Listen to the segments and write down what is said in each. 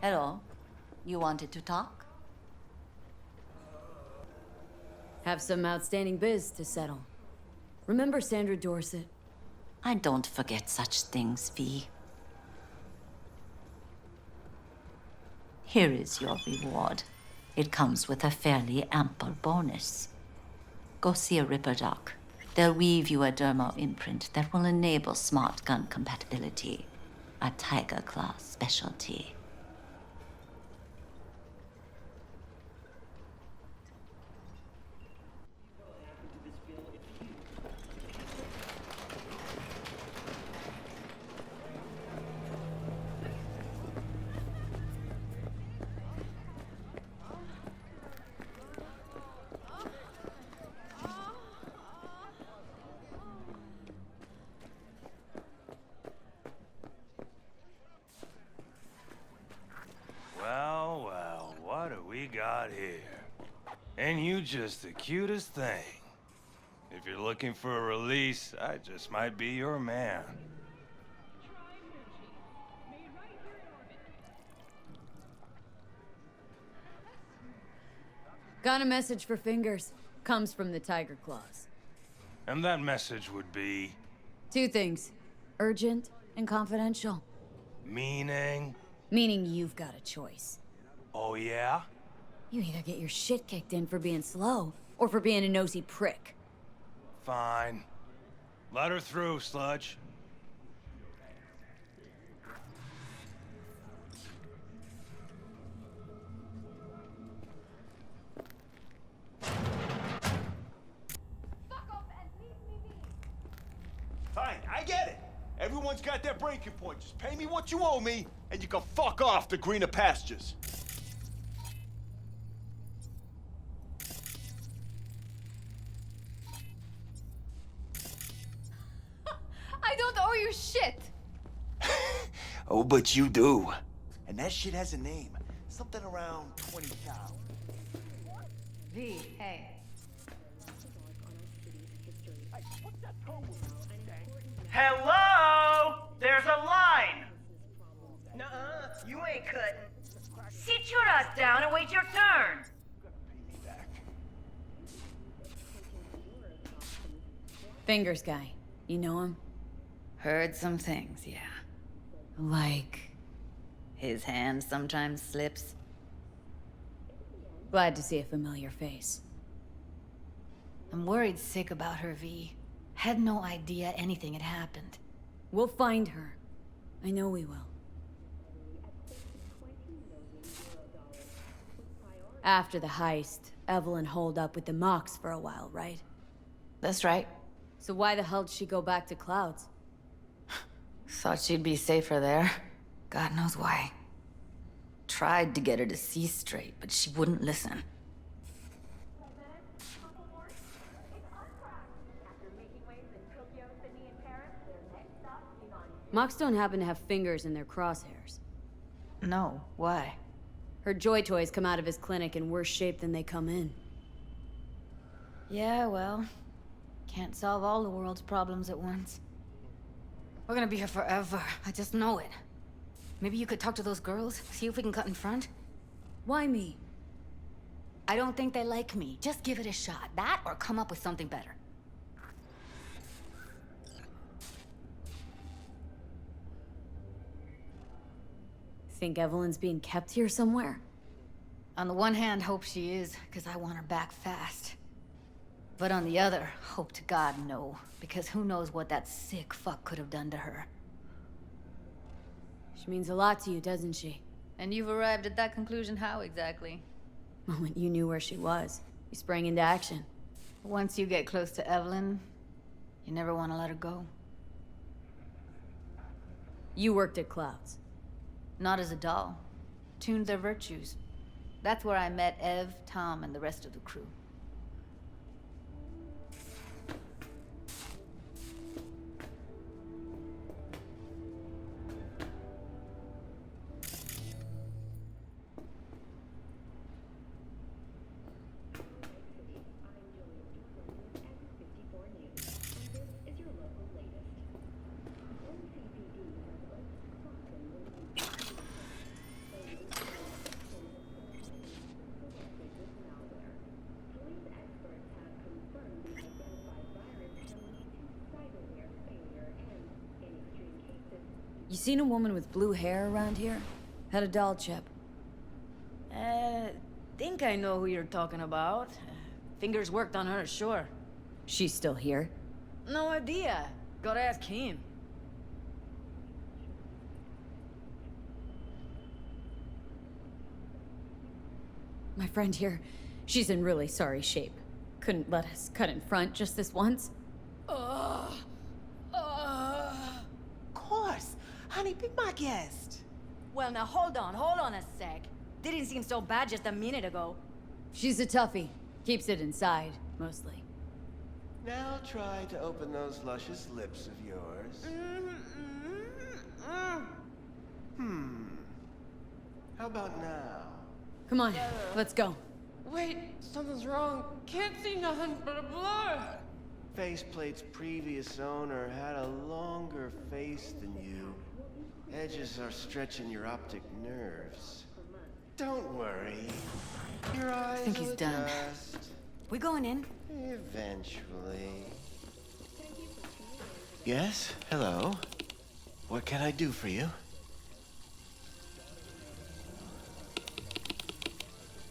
Hello. You wanted to talk? Have some outstanding biz to settle. Remember Sandra Dorset? I don't forget such things, V. Here is your reward. It comes with a fairly ample bonus. Go see a Ripper doc. They'll weave you a dermal imprint that will enable smart gun compatibility. A Tiger Claw specialty. Well, what do we got here? And you just the cutest thing. If you're looking for a release, I just might be your man. Got a message for Fingers. Comes from the Tiger Claws. And that message would be... Two things. Urgent and confidential. meaning? Meaning you've got a choice. Oh yeah? You either get your shit kicked in for being slow, or for being a nosy prick. Fine. Let her through, Sludge. Fine, I get it. Everyone's got their breaking point. Just pay me what you owe me, and you can fuck off to greener pastures. I don't owe you shit! Oh, but you do. And that shit has a name. Something around 20,000. V, hey. Hello? There's a line! Nuh-uh, you ain't cutting. Sit your ass down and wait your turn! Fingers guy. You know him? Heard some things, yeah. Like... His hand sometimes slips. Glad to see a familiar face. I'm worried sick about her, V. Had no idea anything had happened. We'll find her. I know we will. After the heist, Evelyn holed up with the Mox for a while, right? That's right. So why the hell did she go back to Clouds? Thought she'd be safer there. God knows why. Tried to get her to see straight, but she wouldn't listen. Mox don't happen to have fingers in their crosshairs. No, why? Her Joy Toys come out of his clinic in worse shape than they come in. Yeah, well, can't solve all the world's problems at once. We're gonna be here forever. I just know it. Maybe you could talk to those girls, see if we can cut in front? Why me? I don't think they like me. Just give it a shot. That or come up with something better. Think Evelyn's being kept here somewhere? On the one hand, hope she is, because I want her back fast. But on the other, hope to God no, because who knows what that sick fuck could have done to her. She means a lot to you, doesn't she? And you've arrived at that conclusion how exactly? The moment you knew where she was, you sprang into action. Once you get close to Evelyn, you never want to let her go. You worked at Clouds. Not as a doll. Tuned their virtues. That's where I met Ev, Tom, and the rest of the crew. You seen a woman with blue hair around here? Had a doll chip. Think I know who you're talking about. Fingers worked on her, sure. She's still here? No idea. Gotta ask him. My friend here, she's in really sorry shape. Couldn't let us cut in front just this once. Of course. Honey, be my guest. Well, now hold on a sec. Didn't seem so bad just a minute ago. She's a toughie. Keeps it inside, mostly. Now try to open those luscious lips of yours. How about now? Come on, let's go. Wait, something's wrong. Can't see nothing but a blur. Faceplate's previous owner had a longer face than you. Edges are stretching your optic nerves. Don't worry. Your eyes think he's will done. adjust. We going in? Eventually. Yes? Hello? What can I do for you?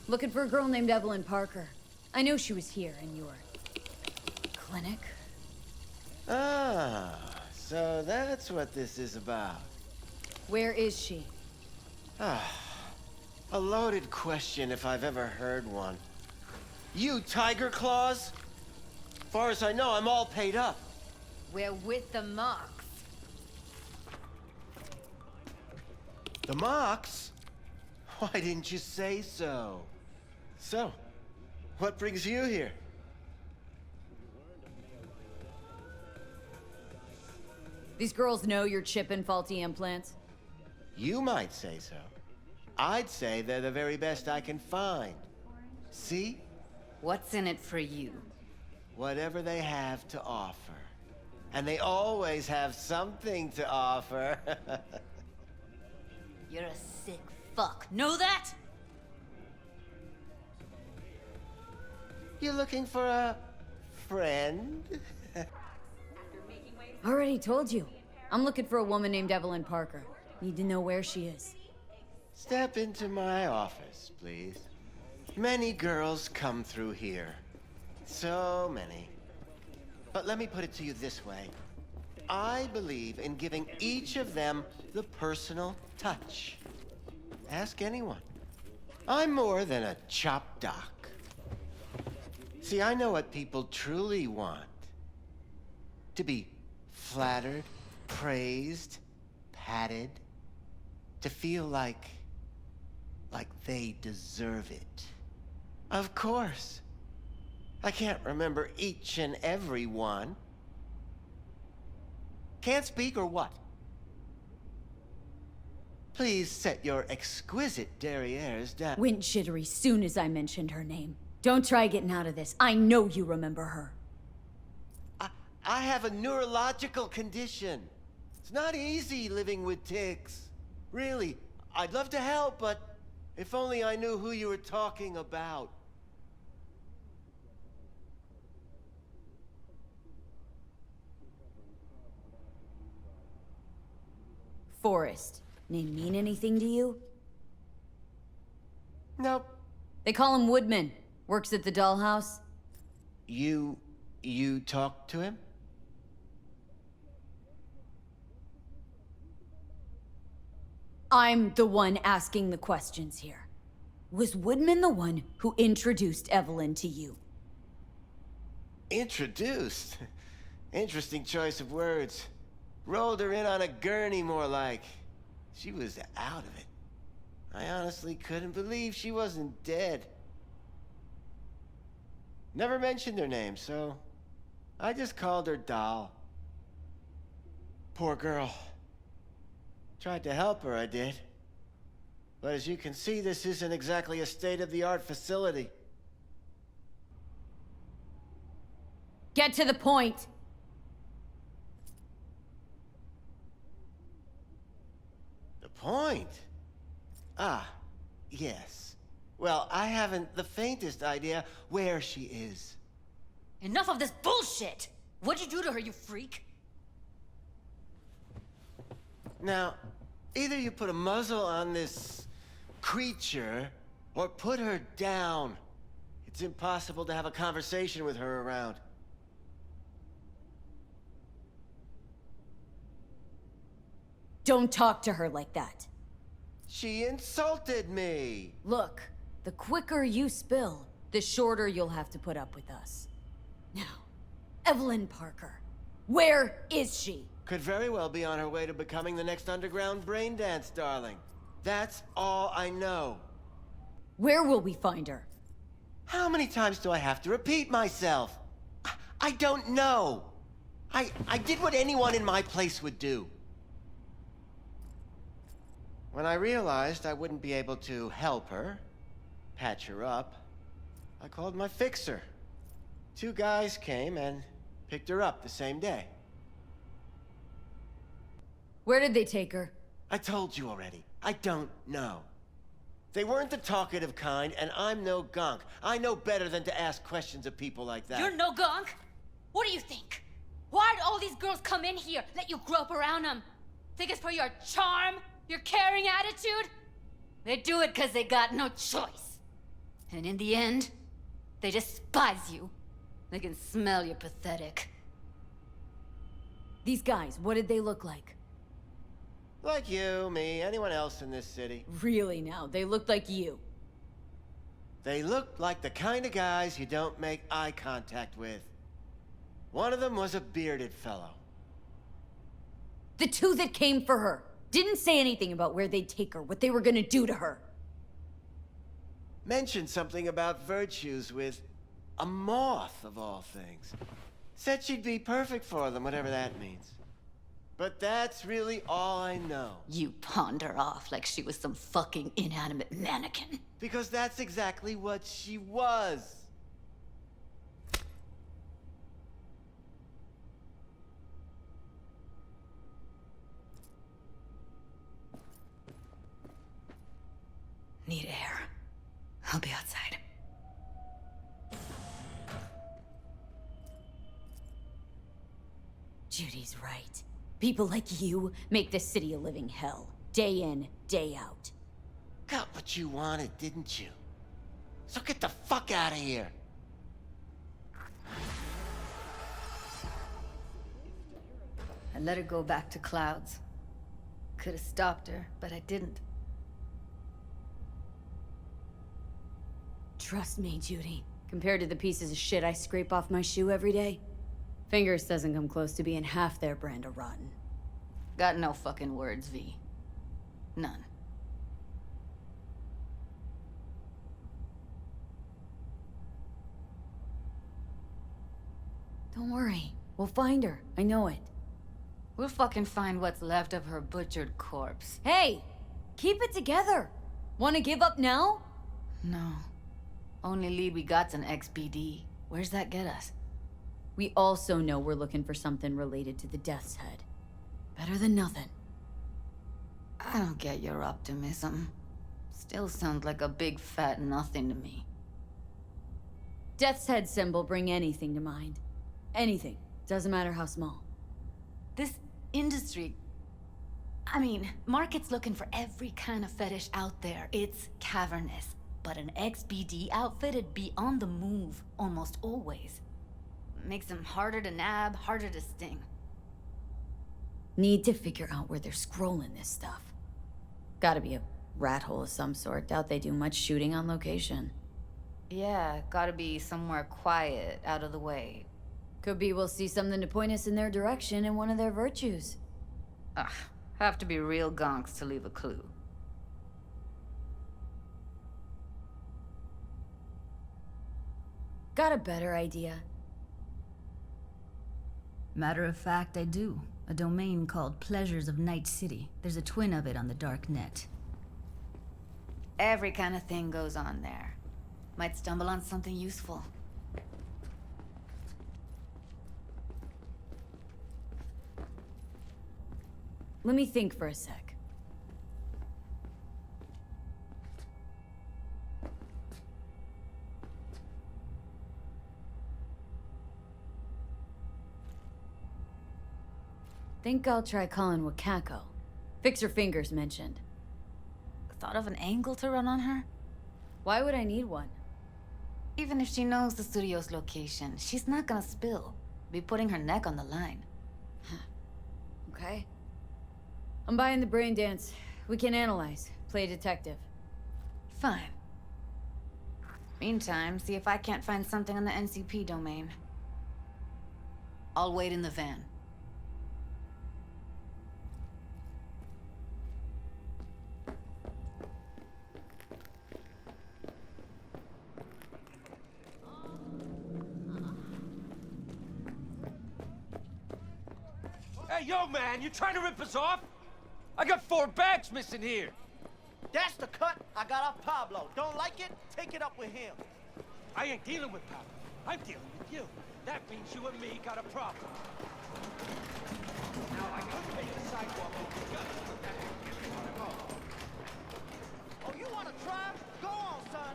Looking for a girl named Evelyn Parker. I know she was here in your clinic. Ah, so that's what this is about. Where is she? A loaded question if I've ever heard one. You Tiger Claws? Far as I know, I'm all paid up. We're with the Mox. The Mox? Why didn't you say so? So, what brings you here? These girls know you're chipping faulty implants? You might say so. I'd say they're the very best I can find. See? What's in it for you? Whatever they have to offer. And they always have something to offer. You're a sick fuck. Know that? You looking for a friend? Already told you. I'm looking for a woman named Evelyn Parker. Need to know where she is. Step into my office, please. Many girls come through here. So many. But let me put it to you this way. I believe in giving each of them the personal touch. Ask anyone. I'm more than a chop doc. See, I know what people truly want. To be flattered, praised, patted. To feel like they deserve it. Of course. I can't remember each and every one. Can't speak or what? Please set your exquisite derrieres down. Went jittery soon as I mentioned her name. Don't try getting out of this. I know you remember her. I have a neurological condition. It's not easy living with tics. Really, I'd love to help, but if only I knew who you were talking about. Forrest. Name mean anything to you? Nope. They call him Woodman. Works at the dollhouse. You talked to him? I'm the one asking the questions here. Was Woodman the one who introduced Evelyn to you? Introduced? Interesting choice of words. Rolled her in on a gurney, more like. She was out of it. I honestly couldn't believe she wasn't dead. Never mentioned her name, so I just called her Doll. Poor girl. Tried to help her, I did. But as you can see, this isn't exactly a state-of-the-art facility. Get to the point! The point? Ah, yes. Well, I haven't the faintest idea where she is. Enough of this bullshit! What'd you do to her, you freak? Now, either you put a muzzle on this creature, or put her down. It's impossible to have a conversation with her around. Don't talk to her like that. She insulted me! Look, the quicker you spill, the shorter you'll have to put up with us. Now, Evelyn Parker. Where is she? Could very well be on her way to becoming the next underground brain dance darling. That's all I know. Where will we find her? How many times do I have to repeat myself? I don't know. I did what anyone in my place would do. When I realized I wouldn't be able to help her, patch her up, I called my fixer. 2 guys came and picked her up the same day. Where did they take her? I told you already. I don't know. They weren't the talkative kind, and I'm no gonk. I know better than to ask questions of people like that. You're no gunk? What do you think? Why'd all these girls come in here, let you grope around them? Think it's for your charm? Your caring attitude? They do it because they got no choice. And in the end, they despise you. They can smell you're pathetic. These guys, what did they look like? Like you, me, anyone else in this city. Really now, they looked like you. They looked like the kind of guys you don't make eye contact with. One of them was a bearded fellow. The 2 that came for her didn't say anything about where they'd take her, what they were gonna do to her. Mentioned something about virtues with a moth, of all things. Said she'd be perfect for them, whatever that means. But that's really all I know. You pawned her off like she was some fucking inanimate mannequin. Because that's exactly what she was. Need air. I'll be outside. Judy's right. People like you make this city a living hell. Day in, day out. Got what you wanted, didn't you? So get the fuck out of here. I let her go back to Clouds. Could have stopped her, but I didn't. Trust me, Judy. Compared to the pieces of shit I scrape off my shoe every day, Fingers doesn't come close to being half their brand of rotten. Got no fucking words, V. None. Don't worry. We'll find her. I know it. We'll fucking find what's left of her butchered corpse. Hey! Keep it together! Wanna give up now? No. Only lead we got's an XBD. Where's that get us? We also know we're looking for something related to the Death's Head. Better than nothing. I don't get your optimism. Still sounds like a big fat nothing to me. Death's Head symbol bring anything to mind. Anything. Doesn't matter how small. This industry... I mean, market's looking for every kind of fetish out there. It's cavernous. But an XBD outfit'd be on the move almost always. Makes them harder to nab, harder to sting. Need to figure out where they're scrolling this stuff. Gotta be a rat hole of some sort. Doubt they do much shooting on location. Yeah, gotta be somewhere quiet, out of the way. Could be we'll see something to point us in their direction in one of their virtues. Ugh, have to be real gonks to leave a clue. Got a better idea. Matter of fact, I do. A domain called Pleasures of Night City. There's a twin of it on the dark net. Every kind of thing goes on there. Might stumble on something useful. Let me think for a sec. Think I'll try calling Wakako. Fix her fingers mentioned. Thought of an angle to run on her? Why would I need one? Even if she knows the studio's location, she's not gonna spill. Be putting her neck on the line. Okay. I'm buying the brain dance. We can analyze. Play detective. Fine. Meantime, see if I can't find something on the NCP domain. I'll wait in the van. Hey, yo, man, you trying to rip us off? I got 4 bags missing here. That's the cut I got off Pablo. Don't like it? Take it up with him. I ain't dealing with Pablo. I'm dealing with you. That means you and me got a problem. Now, I could take the sidewalk over the gun, but that ain't really what I'm on. Oh, you wanna try? Go on, son.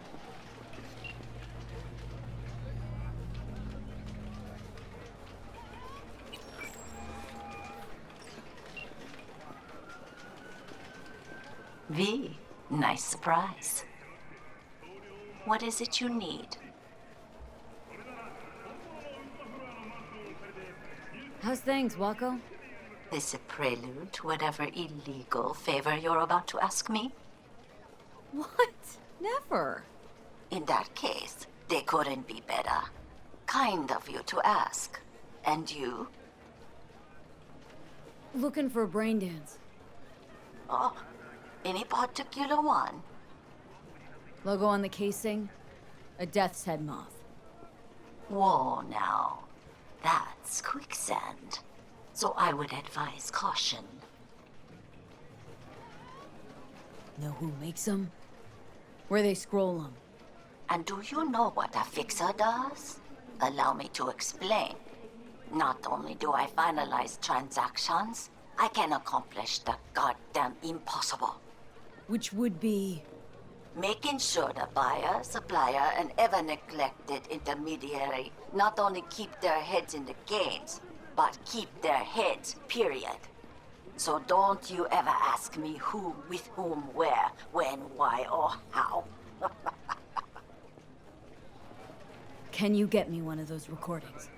V, nice surprise. What is it you need? How's things, Wako? This a prelude to whatever illegal favor you're about to ask me? What? Never. In that case, they couldn't be better. Kind of you to ask. And you? Looking for a brain dance. Oh, any particular one? Logo on the casing? A death's head moth. Whoa, now. That's quicksand. So I would advise caution. Know who makes them? Where they scroll them? And do you know what a fixer does? Allow me to explain. Not only do I finalize transactions, I can accomplish the goddamn impossible. Which would be... Making sure the buyer, supplier, and ever neglected intermediary not only keep their heads in the games, but keep their heads, period. So don't you ever ask me who, with whom, where, when, why, or how. Can you get me one of those recordings?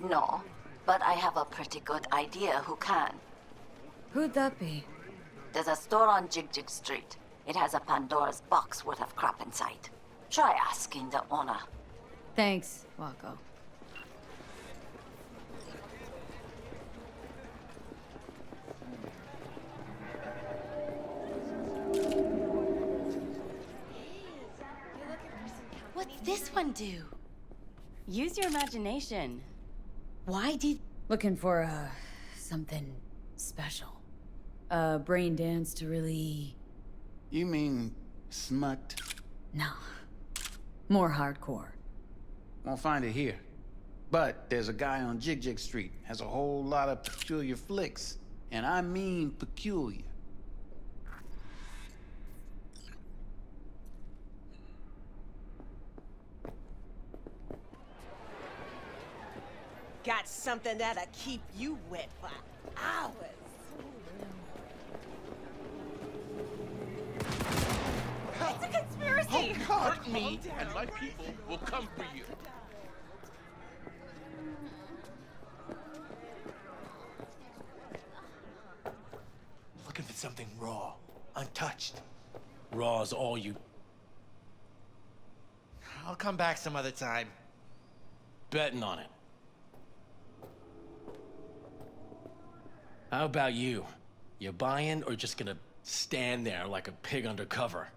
No, but I have a pretty good idea who can. Who'd that be? There's a store on Jig Street. It has a Pandora's box worth of crap inside. Try asking the owner. Thanks, Wako. What's this one do? Use your imagination. Why did... Looking for, something special. A brain dance to really... You mean smut? No. More hardcore. Won't find it here. But there's a guy on Jig Street, has a whole lot of peculiar flicks. And I mean peculiar. Got something that'll keep you wet for hours. It's a conspiracy! Hurt me, and my people will come for you. Looking for something raw, untouched. Raw's all you... I'll come back some other time. Betting on it. How about you? You buying or just gonna stand there like a pig undercover?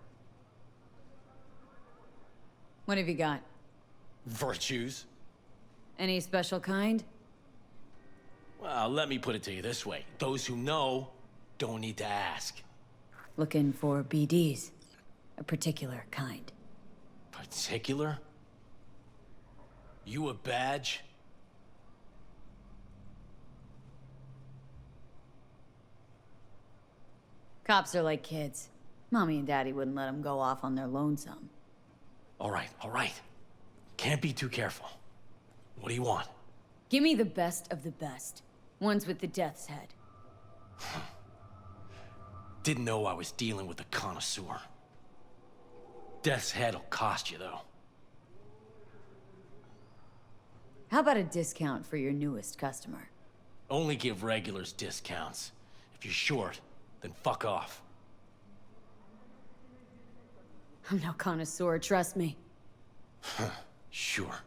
What have you got? Virtues? Any special kind? Well, let me put it to you this way. Those who know don't need to ask. Looking for BDs. A particular kind. Particular? You a badge? Cops are like kids. Mommy and Daddy wouldn't let them go off on their lonesome. All right. Can't be too careful. What do you want? Give me the best of the best. Ones with the death's head. Didn't know I was dealing with a connoisseur. Death's head'll cost you, though. How about a discount for your newest customer? Only give regulars discounts. If you're short, then fuck off. I'm no connoisseur, trust me. Sure.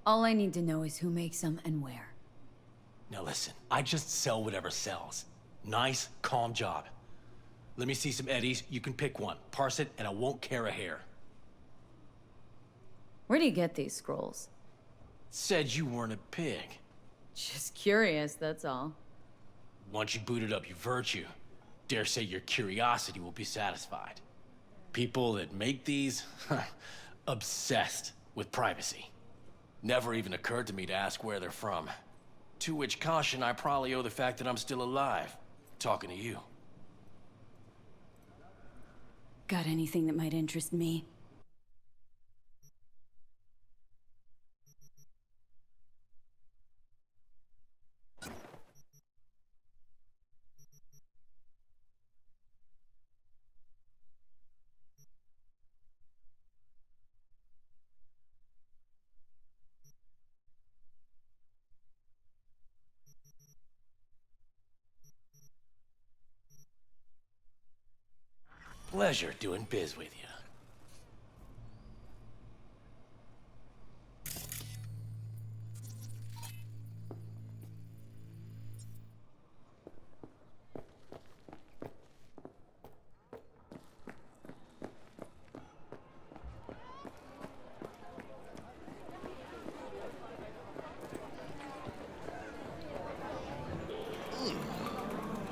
All I need to know is who makes them and where. Now listen, I just sell whatever sells. Nice, calm job. Let me see some eddies, you can pick one. Parse it, and I won't care a hair. Where do you get these scrolls? Said you weren't a pig. Just curious, that's all. Once you booted up your virtue, dare say your curiosity will be satisfied. People that make these, obsessed with privacy. Never even occurred to me to ask where they're from. To which caution I probably owe the fact that I'm still alive, talking to you. Got anything that might interest me? Pleasure doing biz with you.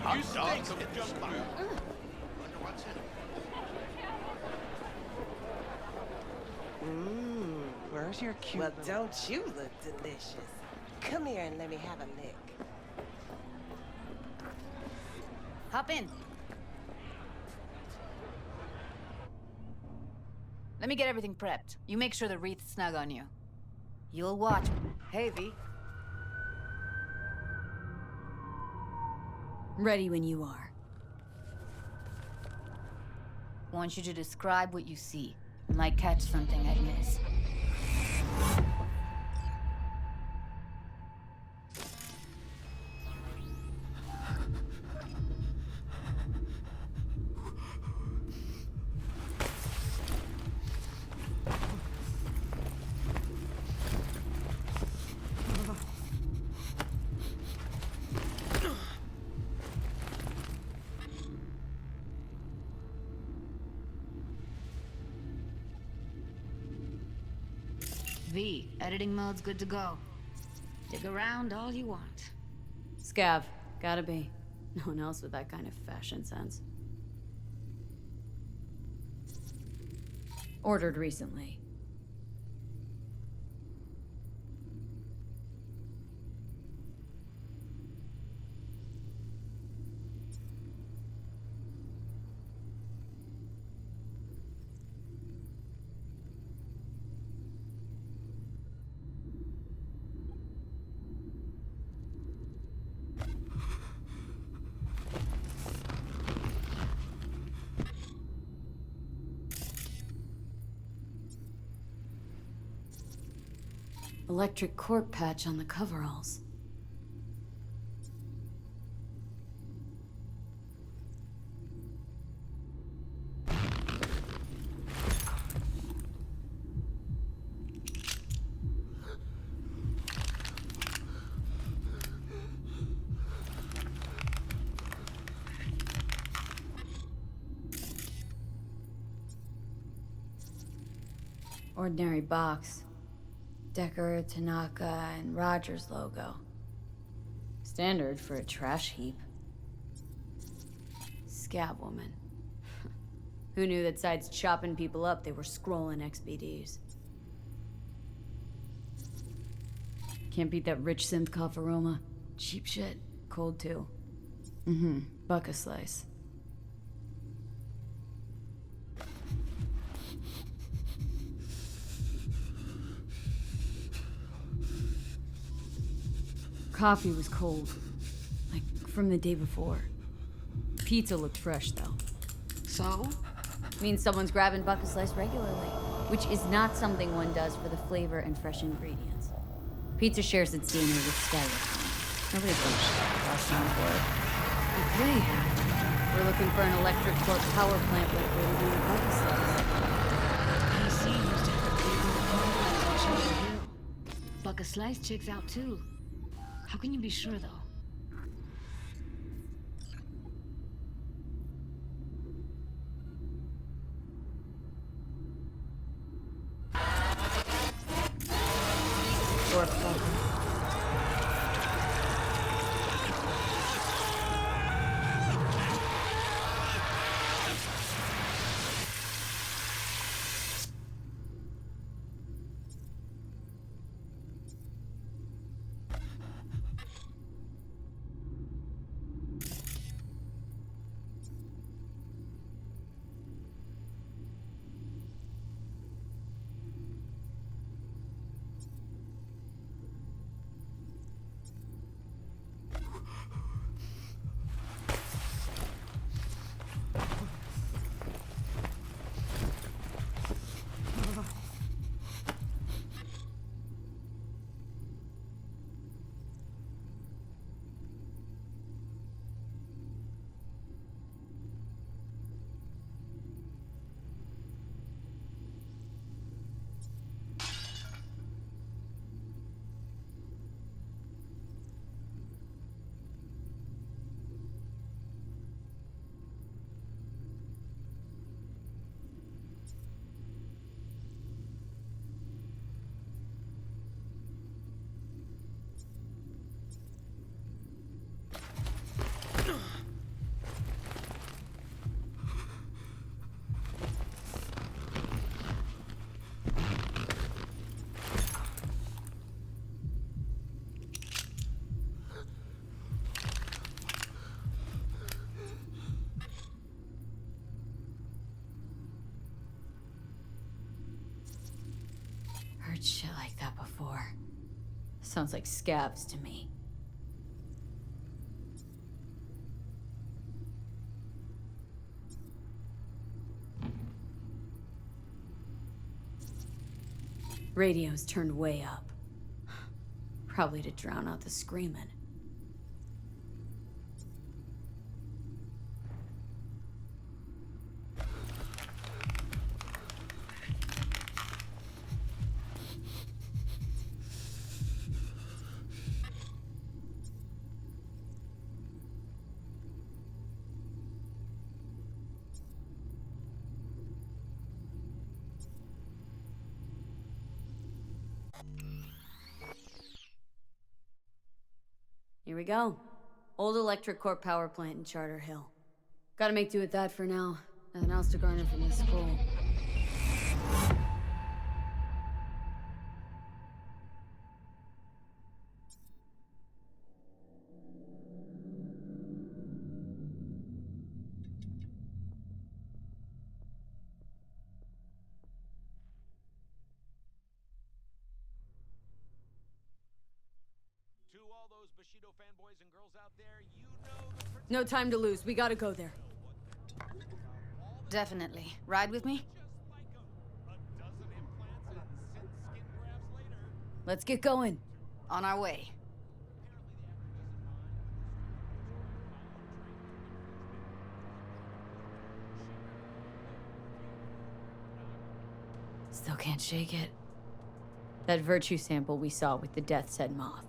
Hot dogs and jump on. Wonder what's in it. Where's your cute... Well, don't you look delicious? Come here and let me have a lick. Hop in. Let me get everything prepped. You make sure the wreath's snug on you. You'll watch. Hey, V. Ready when you are. Want you to describe what you see. Might catch something I'd miss. V, editing mode's good to go. Dig around all you want. Scav, gotta be. No one else with that kind of fashion sense. Ordered recently. Electric cork patch on the coveralls. Ordinary box. Decker, Tanaka, and Rogers logo. Standard for a trash heap. Scab woman. Who knew that besides chopping people up, they were scrolling XBDs? Can't beat that rich synth cough aroma. Cheap shit. Cold too. Buck a slice. Coffee was cold. Like from the day before. pizza looked fresh, though. So? Means someone's grabbing bucket slice regularly, which is not something one does for the flavor and fresh ingredients. Pizza shares its DNA with styrofoam. Nobody's gonna shut us down for it. Okay. We're looking for an electric torque power plant located in the bucket slice. PC used to have a big old complex on Cherry Hill. Bucket Slice checks out too. How can you be sure though? Door open. Heard shit like that before. Sounds like scabs to me. Radio's turned way up. Probably to drown out the screaming. Here we go. Old electric corp power plant in Charter Hill. Gotta make do with that for now. Nothing else to garner from this scroll. No time to lose. We gotta go there. Definitely. Ride with me? Let's get going. On our way. Still can't shake it. That virtue sample we saw with the Death's Head moth.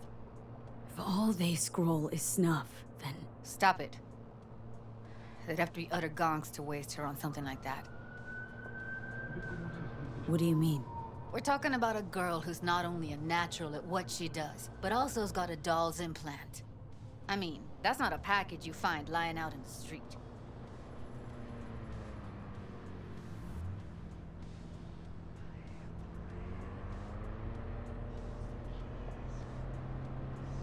If all they scroll is snuff, then... Stop it. They'd have to be utter gonks to waste her on something like that. What do you mean? We're talking about a girl who's not only a natural at what she does, but also's got a doll's implant. I mean, that's not a package you find lying out in the street.